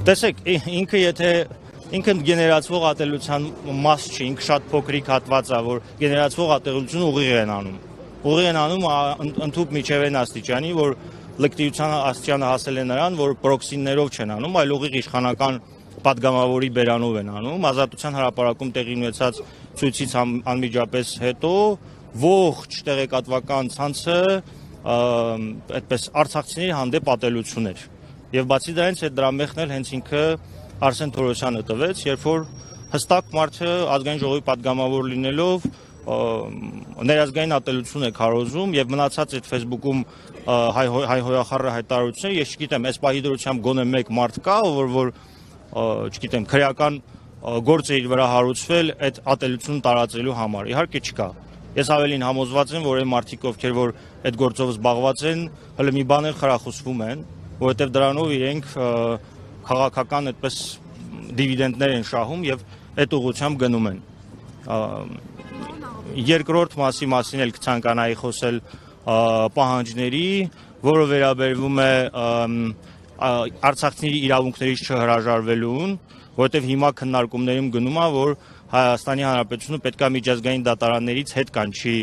Տեսեք, ինքը գեներացվող ատելության մաս չի, ինքը շատ փոքրիկ հատված է, որ գեներացվող ատելությունը ուղիղ են անում։ Ուղիղ են անում ընդհանուր միջևեն աստիճանի, որ լկտիության աստիճանը հասել է նրան, որ պրոքսիներով չեն անում, այլ ուղիղ իշխանական պատգամավորի բերանով են անում։ Ազատության հրապարակում տեղի ունեցած ցույցից անմիջապես հետո ողջ տեղեկատվական ցանցը այդպես արցախցիների հանդեպ ատելություն էր։ Եվ բացի դրանից այդ դրամեխն էլ հենց ինքը Արսեն Թորոսյանը տվեց, երբ որ հստակ մարդը ազգային ժողովի պատգամավոր լինելով ներազգային ատելություն է քարոզում եւ մնացած այդ Facebook-ում հայհոյախառը հայտարարությունները, ես չգիտեմ, այս պահի դրությամբ գոնե մեկ մարդ կա, որ չգիտեմ, քրեական գործ է իր վրա հարուցվել այդ ատելությունը տարածելու համար։ Իհարկե չկա։ Ես ավելին համոզված եմ, որ այն մարդիկ, ովքեր որ այդ գործով զբաղված են, հələ մի բան էլ խրախուսվում են, որովհետեւ դրանով իրենք քաղաքական այդպես դիվիդենդներ են շահում եւ այդ ուղղությամբ գնում են։ Երկրորդ մասին էլ կցանկանայի խոսել պահանջների, որը վերաբերվում է արցախցիների իրավունքներից չհրաժարվելուն, որովհետև հիմա քննարկումներում գնում է, որ Հայաստանի Հանրապետությունը պետք է միջազգային դատարաններից հետ կանչի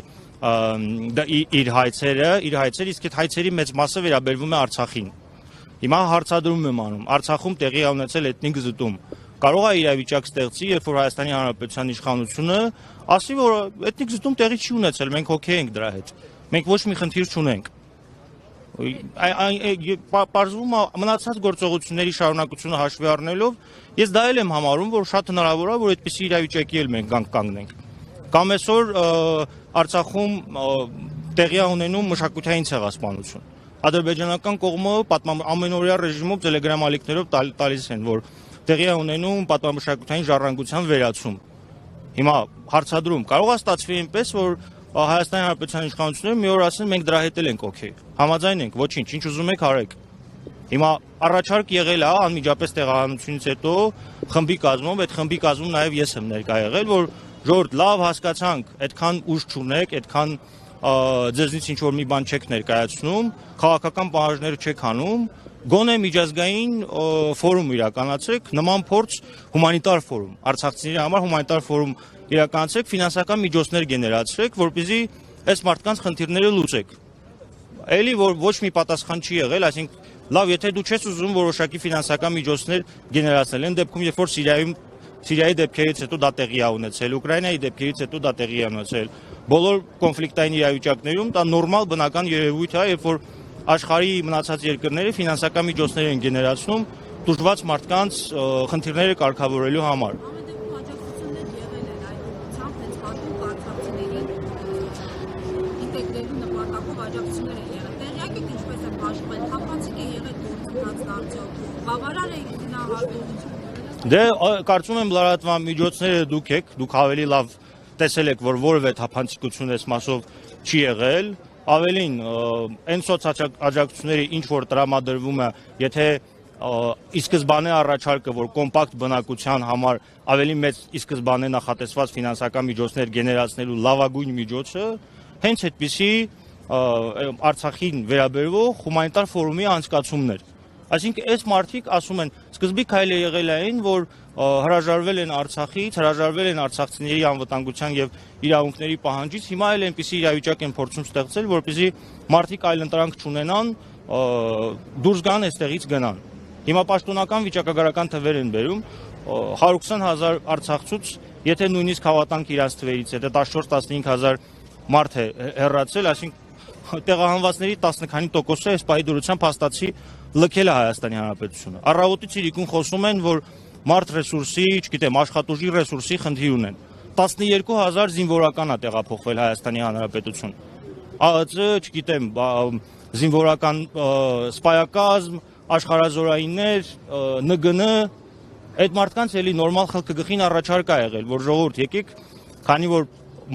իր հայցերը, իսկ այդ հայցերի մեծ մասը վերաբերվում է Արցախին։ Հիմա հարցադրում եմ անում, Արցախում տեղի է ունեցել էթնիկ զտում։ Կարող է իրավիճակ ստեղծի, երբ որ Հայաստանի Հանրապետության իշխանությունը ասի, որ էթնիկ զտում տեղի չի ունեցել, մենք օքեյ ենք դրա հետ։ Մենք ոչ մի խնդիր չունենք։ Պարզվում է մնացած գործողությունների շարունակությունը հաշվի առնելով, ես դա էլ եմ համարում, որ շատ հնարավոր է, որ այդպիսի իրավիճակի էլ մենք կանգնենք։ Կամ այսօր Արցախում տեղի է ունենում մշակութային ցեղասպանություն։ Ադրբեջանական կողմը ամենօրյա ռեժիմով տելեգրամ ալիքներով տալիս են, որ տեղի է ունենում պատմամշակութային ժառանգության վերացում։ Հիմա հարցադրում կարող է ստացվի այնպես, որ Հայաստանի Հանրապետության իշխանությունները մի օր ասեն մենք դրա հետ ենք օքեյ։ Համաձայն ենք, ոչինչ, ինչ ուզում եք արեք։ Հիմա առաջարկ եղել է անմիջապես տեղահանությունից հետո խմբի կազմում, այդ խմբի կազմում նաև ես եմ ներկա եղել, որ ժողովուրդ լավ հասկացանք, այդքան ուժ չունեք, այդքան ձեզնից ինչ որ մի բան չեք ներկայացնում, քաղաքական պահանջները չեք անում, գոնե միջազգային ֆորում իրականացրեք, նման փորձ հումանիտար ֆորում, արցախցիների համար հումանիտար ֆորում իրականացրեք, ֆինանսական միջոցներ գեներացրեք, որպեսզի այս մարդկանց խնդիրները լուծեք։ Էլի որ ոչ մի պատասխան չի եղել, այսինքն լավ, եթե դու չես ուզում որոշակի ֆինանսական միջոցներ գեներացնել, այն դեպքում, երբ որ Սիրիայի դեպքերից հետո դա տեղի է ունեցել, Ուկրաինայի դեպքերից հետո դա տեղի է ունեցել, բոլոր կոնֆլիկտային իրավիճակներում դա նորմալ բնական երևույթ է, երբ որ աշխարհի մնացած երկրները ֆինանսական միջոցներ են գեներացնում դժվար մարդկանց խնդիրները կարգավորելու համար։ Դե կարծում եմ լրատվական միջոցները դուք ավելի լավ տեսել եք, որ որևէ թափանցիկություն այս մասով չի եղել, ավելին այն սոցաջակցությունների ինչ որ տրամադրվում է, եթե ի սկզբանե առաջարկը, որ կոմպակտ բնակության համար ավելի մեծ ի սկզբանե նախատեսված ֆինանսական միջոցներ գեներացնելու լավագույն միջոցը, հենց այդպիսի Արցախին վերաբերող հումանիտար ֆորումի անցկացումն էր։ Այսինքն այս մարդիկ ասում են, սկզբի քայլը եղել այն, որ հրաժարվել են Արցախից, հրաժարվել են արցախցիների անվտանգության եւ իրավունքների պահանջից, հիմա էլ այնպիսի իրավիճակ են փորձում ստեղծել, որպեսզի մարդիկ այլ ընտրանք չունենան, դուրս գան այստեղից գնան։ Հիմա պաշտոնական վիճակագրական թվեր են բերում, 120,000 արցախցուց, եթե նույնիսկ հավատանք իրաց թվերից, եթե 14-15,000 մարդ է հեռացել, այսինքն տեղահանվածների 10 քանի տոկոսը այս պահի դրությամբ հաստատի լքել է Հայաստանի Հանրապետությունը։ Առավոտից իրիկուն խոսում են, որ մարդ ռեսուրսի, չգիտեմ, աշխատուժի ռեսուրսի խնդիր ունեն։ 12,000 զինվորական է տեղափոխվել Հայաստանի Հանրապետություն։ ԱԸԾ, չգիտեմ, զինվորական սպայակազմ, աշխարհազորայիններ, ՆԳՆ, այդ մարդկանց էլի նորմալ խլկգխին առաջարկ է եղել, որ ժողովուրդ եկեք, քանի որ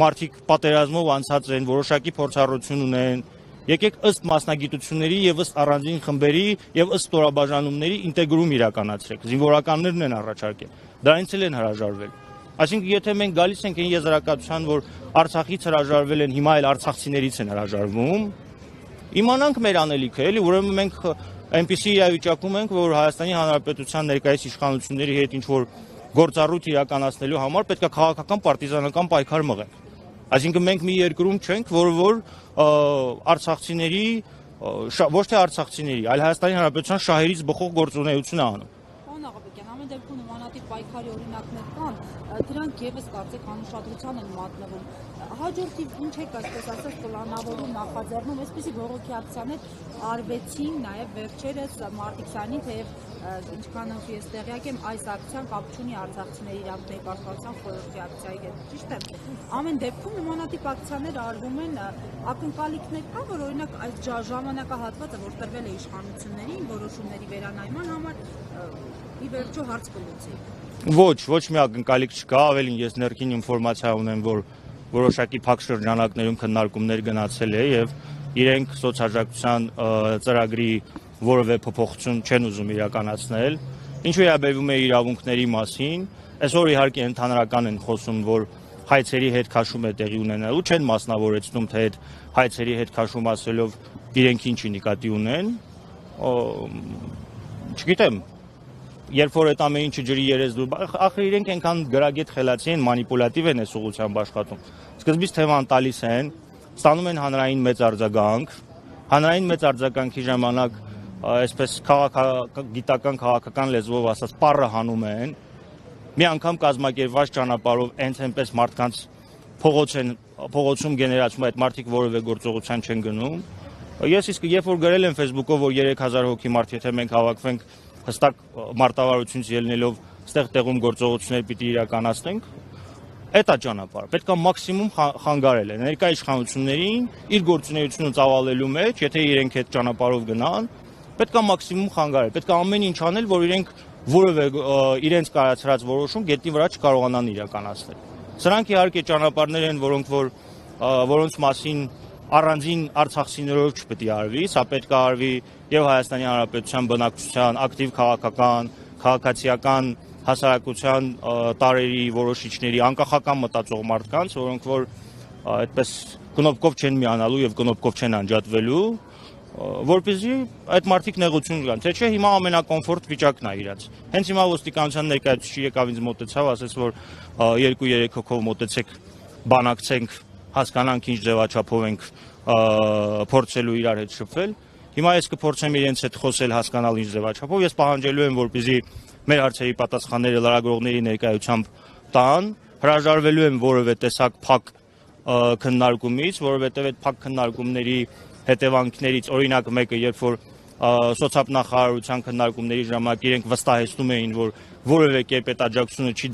մարդիկ պատերազմով անցած են, որոշակի փորձառություն ունեն, եկեք ըստ մասնագիտությունների եւ ըստ առանձին խմբերի եւ ըստ ստորաբաժանումների ինտեգրում իրականացրեք։ Զինվորականներն են առաջարկել, դրանից էլ են հրաժարվել։ Այսինքն եթե մենք գալիս ենք այն եզրակացության, որ Արցախից հրաժարվել են, հիմա էլ արցախցիներից են հրաժարվում, իմանանք մեր անելիքը, էլի, ուրեմն մենք այնպիսի իրավիճակում ենք, որ Հայաստանի Հանրապետության ներկայիս իշխանությունների հետ ինչ-որ գործառույթ իրականացնելու համար պետք է քաղաքական պարտիզանական պայքար մղենք։ Այսինքն մենք մի երկրում չենք, որ արցախցիների, ոչ թե արցախցիների, այլ Հայաստանի Հանրապետության շահերից բխող գործունեություն է անում։ Պարոն Աղաբեկյան, ամեն դեպքում նմանատիպ պայքարի օրինակներ կան, դրանք եւս կարծեք անուշադրության են մատնվում։ Հաջորդիվ ինչ եք այսպես ասած պլանավորում նախաձեռնում, այսպիսի բողոքի ակցիաներ արվեցին նաև վերջերս մարտի 20-ին, թեև ինչքանով ես տեղյակ եմ, այս ակցիան կապ չունի արցախցիների իրավունքների պաշտպանության խորհրդի ակցիայի հետ, ճիշտ է։ Ամեն դեպքում նմանատիպ ակցիաներ արվում են, ակնկալիքներ կա, որ օրինակ այս ժամանակահատվածը, որ տրվել է իշխանություններին որոշումների վերանայման համար, ի վերջո հարց կլուծի։ Ոչ մի ակնկալիք չկա, ավելին ես ներքին ինֆորմացիա ունեմ, որ որոշակի փակ շրջանակներում քննարկումներ գնացել է եւ իրենք սոցիալական ծրագրի որևէ փոփոխություն չեն ուզում իրականացնել։ Ինչ վերաբերում է իրավունքների մասին, այսօր իհարկե ընդհանրական են խոսում, որ հայցերի հետ քաշում է տեղի ունենալու, չեն մասնավորեցնում, թե այդ հայցերի հետ քաշում ասելով իրենք ինչի նկատի ունեն։ Չգիտեմ, երբ որ այդ ամեն ինչը ջրի երես դու, ախր իրենք այնքան գրագետ խելացի են, մանիպուլատիվ են այս ուղղությամբ աշխատում։ Սկզբից թեման տալիս են, ստանում են հանրային մեծ արձագանք, հանրային մեծ արձագանքի ժամանակ այսպես քաղաքագիտական քաղաքական լեզվով ասած պառը հանում են, մի անգամ կազմակերպված ճանապարհով հենց այնպես մարդկանց փողոցում գեներացում այդ մարդիկ որևէ գործողության չեն գնում։ Ես իսկ երբ որ գրել եմ Facebook-ով, որ 3000 հոգի մարդ, եթե մենք հավաքվենք հստակ մարտավարությունից ելնելով ստեղ տեղում գործողություններ պիտի իրականացնենք, այդ է ճանապարհը։ Պետք է մաքսիմում խանգարել է ներկա իշխանություններին իր գործունեությունը ծավալելու մեջ, եթե իրենք այդ ճանապարհով գնան, պետք է մաքսիմում խանգարել։ Պետք է ամեն ինչ անել, որ իրենք որևէ իրենց կայացրած որոշում գետնի վրա չկարողանան իրականացնել։ Սրանք իհարկե ճանապարհներ են, որոնց մասին առանձին արցախցիներով չպետք է արվի, սա պետք է արվի եւ Հայաստանի Հանրապետության բնակչության ակտիվ քաղաքացիական հասարակության տարերի որոշիչների անկախական մտածող մարդկանց, որոնք որ այդպես կնոպկով չեն միանալու եւ կնոպկով չեն անջատվելու, որպեսզի այդ մարդիկ նեղություն կան։ Թե չէ հիմա ամենակոմֆորտ վիճակն է իրաց։ Հենց հիմա ոստիկանության ներկայացուցիչը եկավ ինձ մոտեցավ, ասաց, որ 2-3 հոգով մոտեցեք, բանակցենք, հասկանանք ինչ ձևաչափով ենք փորձելու իրար հետ շփվել։ Հիմա ես կփորձեմ իրենց հետ խոսել, հասկանալ ինչ ձևաչափով։ Ես պահանջելու եմ, որպեսզի մեր հարցերի պատասխանները լրագրողների ներկայությամբ տան, հրաժարվելու եմ որևէ տեսակ փակ քննարկումից, որովհետև այդ փակ քննարկումների հետևանքներից օրինակ մեկը, երբ որ սոցիալնախարարության քննարկումների ժամանակ իրենք վստահեցնում էին, որ որևէ կերպ այդ աջակցությունը չի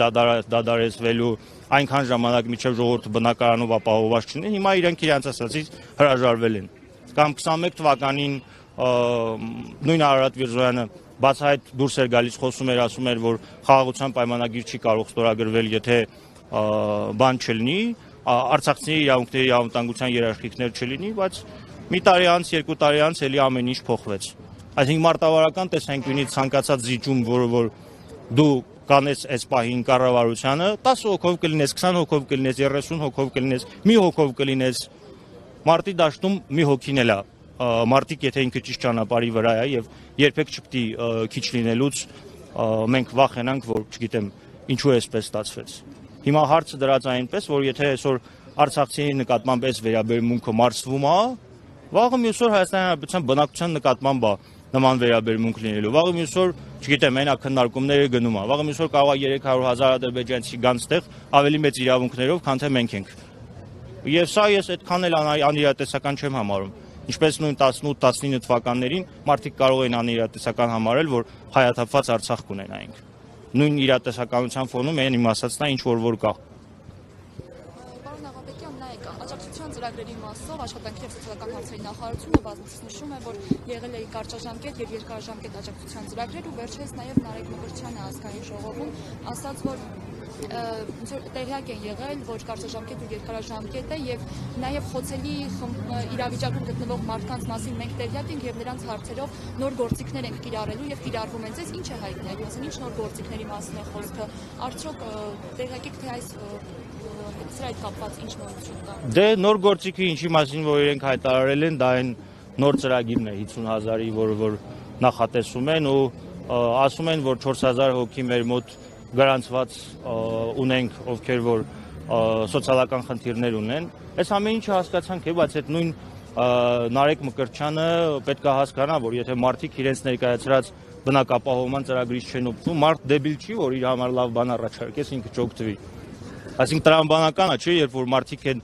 դադարեցվելու այնքան ժամանակ միջև ժողովուրդը բնակարանով ապահովված չունի, հիմա իրենք իրենց ասածից հրաժարվել են։ Կամ 21 թվականին նույն Արարատ Միրզոյանը բացահայտ դուրս էր գալիս, խոսում էր, ասում էր, որ խաղաղության պայմանագիր չի կարող ստորագրվել, եթե բան չլինի, արցախցիների իրավունքների անվտանգության երաշխիքներ չլինի, բայց մի տարի անց, 2 տարի անց էլի ամեն ինչ փոխվեց։ Այսինքն մարտավարական տեսանկյունից ցանկացած զիջում, որ դու կանես այս պահին կառավարությանը, 10 հոգով կլինես, 20 հոգով կլինես, 30 հոգով կլինես, մի հոգով կլինես, մարտի դաշտում մի հոգին էլ է, մարտիկ եթե ինքը ճիշտ ճանապարհի վրա է եւ երբեք չպետք է քիչ լինելուց մենք վախենանք, որ չգիտեմ ինչու է այսպես ստացվեց։ Հիմա հարցը դրած այնպես, որ եթե այսօր արցախցիների նկատմամբ այս վերաբերմունքը մարսվում է, վաղը մյուս օր Հայաստանի Հանրապետության բնակչության նկատմամբ է նման վերաբերմունք լինելու։ Վաղը մյուս օր, չգիտեմ, մենակ քննարկումները գնում է։ Վաղը մյուս օր կարող է 300,000 ադրբեջանցի գան ստեղ ավելի մեծ իրավունքներով, քան թե մենք ենք։ Եվ սա ես այդքան էլ անիրատեսական չեմ համարում։ Ինչպես նույն 18-19 թվականներին մարդիկ կարող են անիրատեսական համարել, որ հայաթափված Արցախ կունենայինք։ Նույն իրատեսականության ֆոնում այն իմ ասածն է, ինչ որ կա։ Աջակցության ծրագրերի մասով աշխատանքի և սոցիալական հարցերի նախարարությունը բազմիցս նշում է, որ եղել է կարճաժամկետ և երկարաժամկետ աջակցության ծրագրեր ու վերջերս նաև Նարեկ Մկրտչյանը ազգային ժողովում ասաց, որ տեղյակ են եղել, որ կարճաժամկետ ու երկարաժամկետ է եւ նաեւ խոցելի իրավիճակում գտնվող մարդկանց մասին մենք տեղյակ ենք եւ նրանց հարցերով նոր գործիքներ ենք կիրառելու եւ կիրառվում են։ Ձեզ ինչ է հայտնել, ասեն ինչ նոր գործիքների մասին է խոսքը։ Արդյոք տեղյակ եք թե այս սրա հետ կապված ինչ նորություն կա։ Դե նոր գործիքի ինչի մասին որ իրենք հայտարարել են, դա այն նոր ծրագիրն է 50,000-ի, որ նախատեսում են ու ասում են, որ 4000 հոգի մեր մոտ գրանցված ունենք, ովքեր որ սոցիալական խնդիրներ ունեն։ Այս ամեն ինչը հասկացանք է, բայց այդ նույն Նարեկ Մկրտչյանը պետք է հասկանա, որ եթե մարդիկ իրենց ներկայացրած բնակապահովման ծրագրից չեն օգտվում, մարդ դեբիլ չի, որ իր համար լավ բան առաջարկես, ինքը չօգտվի։ Այսինքն տրամաբանականը չէ, երբ որ մարդիկ են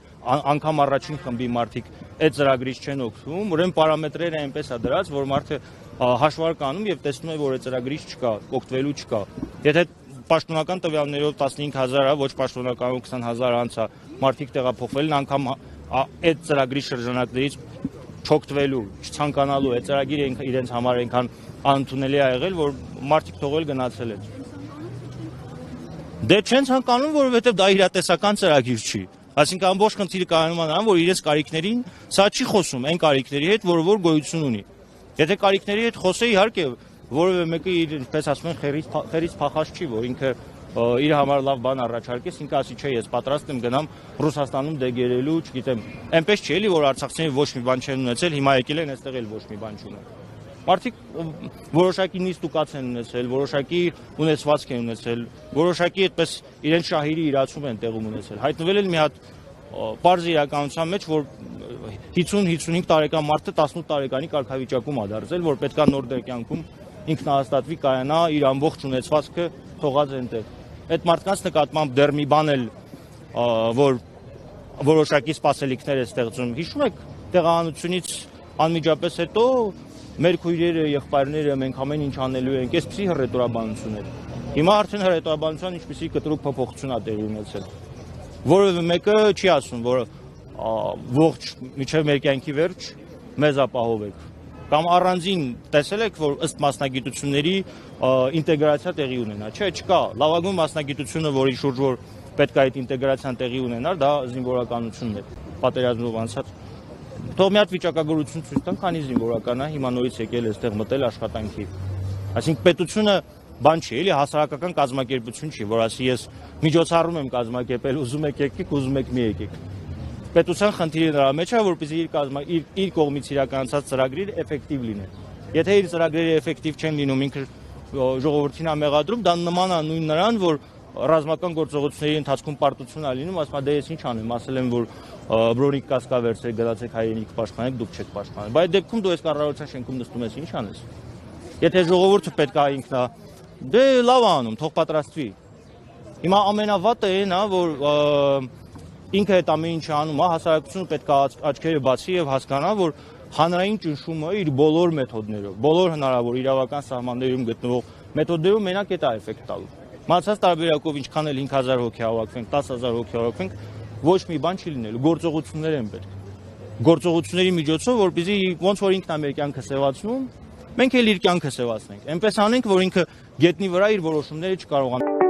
անգամ առաջին խմբի մարդիկ այդ ծրագրից չեն օգտվում, ուրեմն պարամետրերը այնպես է դրած, որ մարդը հաշվարկ անում եւ տեսնում է, որ այդ ծրագրից չկա, օգտվելու չկա։ Եթե պաշտոնական տվյալներով 15000-ը, ոչ պաշտոնականով 20000 անց է մարդիկ տեղափոխվել են, անգամ այդ ծրագրի շրջանակներից չօգտվելու, չցանկանալու, այդ ծրագիրը իրենց համար այնքան անընդունելի է եղել, որ մարդիկ թողել գնացել են։ Դե չեն ցանկանում, որովհետև դա իրատեսական ծրագիր չի։ Այսինքն ամբողջ խնդիրը կայանում է նրան, որ իրենց կարիքներին սա չի խոսում այն կարիքների հետ, որը որ գոյություն ունի։ Եթե կարիքների հետ խոսե, իհարկե, որևէ մեկը իր, ինչպես ասում են, խերից փախած չի, որ ինքը իր համար լավ բան առաջարկես, ինքը ասի չէ, ես պատրաստ եմ գնամ Ռուսաստանում դեգերելու, չգիտեմ, այնպես չի էլի, որ արցախցիները ոչ մի բան չեն ունեցել, հիմա եկել են այստեղ էլ ոչ մի բան չունեն։ Մարդիկ որոշակի նիստուկաց են ունեցել, որոշակի ունեցվածք են ունեցել, որոշակի այդպես իրենց շահերի իրացում են տեղում ունեցել։ Հայտնվել են մի հատ պարզ իրականության մեջ, որ 50-55 տարեկան մարդը 18 տարեկանի կարգավիճակում է դարձել, որ պետքա նոր դերկյանքում ինքնահաստատվի, կայանա, իր ամբողջ ունեցվածքը թողած այնտեղ։ Այդ մարդկանց նկատմամբ դեռ մի բան էլ, որ որոշակի սպասելիքներ է ստեղծում։ Հիշում եք տեղահանությունից անմիջապես հետո մեր քույրերը, եղբայրները մենք ամեն ինչ անելու ենք, այսպիսի հռետորաբանություն էր։ Հիմա արդեն հռետորաբանության ինչպիսի կտրուկ փոփոխություն է տեղի ունեցել։ Որևէ մեկը չի ասում, որ ողջ միջև մեր կյանքի վերջ մեզ ապահովեք։ Կամ առանձին տեսել եք, որ ըստ մասնագիտությունների ինտեգրացիա տեղի ունենա։ Չէ, չկա։ Լավագույն մասնագիտությունը, որի շուրջ որ պետք է այդ ինտեգրացիան տեղի ունենար, դա զինվորականությունն է, պատերազմով անցած։ Թող մի հատ վիճակագրություն ցույց տան, քանի զինվորական է, հիմա նորից եկել է այստեղ մտել աշխատանքի։ Այսինքն պետությունը բան չի, էլի հասարակական կազմակերպություն չի, որ ասի ես միջոցառում եմ կազմակերպել, ուզում եք եկեք, ուզում եք մի եկեք։ Պետության խնդիրը նրա մեջ է, որպեսզի իր կողմից իրականացած ծրագրերը էֆեկտիվ լինեն։ Եթե իր ծրագրերը էֆեկտիվ չեն լինում, ինքը ժողովրդին է մեղադրում, դա նման է նույն նրան, որ ռազմական գործողությունների ընթացքում պարտություն է լինում, ասում է դե ես ինչ անեմ, ասել եմ, որ բրոնիկ կասկա վերցրեք, գնացեք հայրենիք պաշտպանեք, դուք չեք պաշտպանել։ Բայց դեպքում դու այս կառավարության շենքում նստում ես, ինչ անես։ Եթե ժողովուրդը պետք է ինքնա, դե լավ անում, թող պատրաստվի։ Հիմա ամենավատը այն է, որ ինքը այդ ամեն ինչը անում է, հասարակությունը պետք է աչքերը բացի եւ հասկանա, որ հանրային ճնշումը իր բոլոր մեթոդներով, բոլոր հնարավոր իրավական սահմաններում գտնվող մեթոդներով մենակ է էֆեկտ տալու։ Մացած տարբերակով ինչքան էլ 5000 հոգի հավաքվենք, 10000 հոգի հավաքվենք, ոչ մի բան չի լինելու, գործողություններ են պետք։ Գործողությունների միջոցով, որպեսզի ոնց որ ինքն է մեր կյանքը սևացնում, մենք էլ իր կյանքը սևացնենք։ Այնպես անենք, որ ինքը գետնի վրա իր որոշումները չկարողանա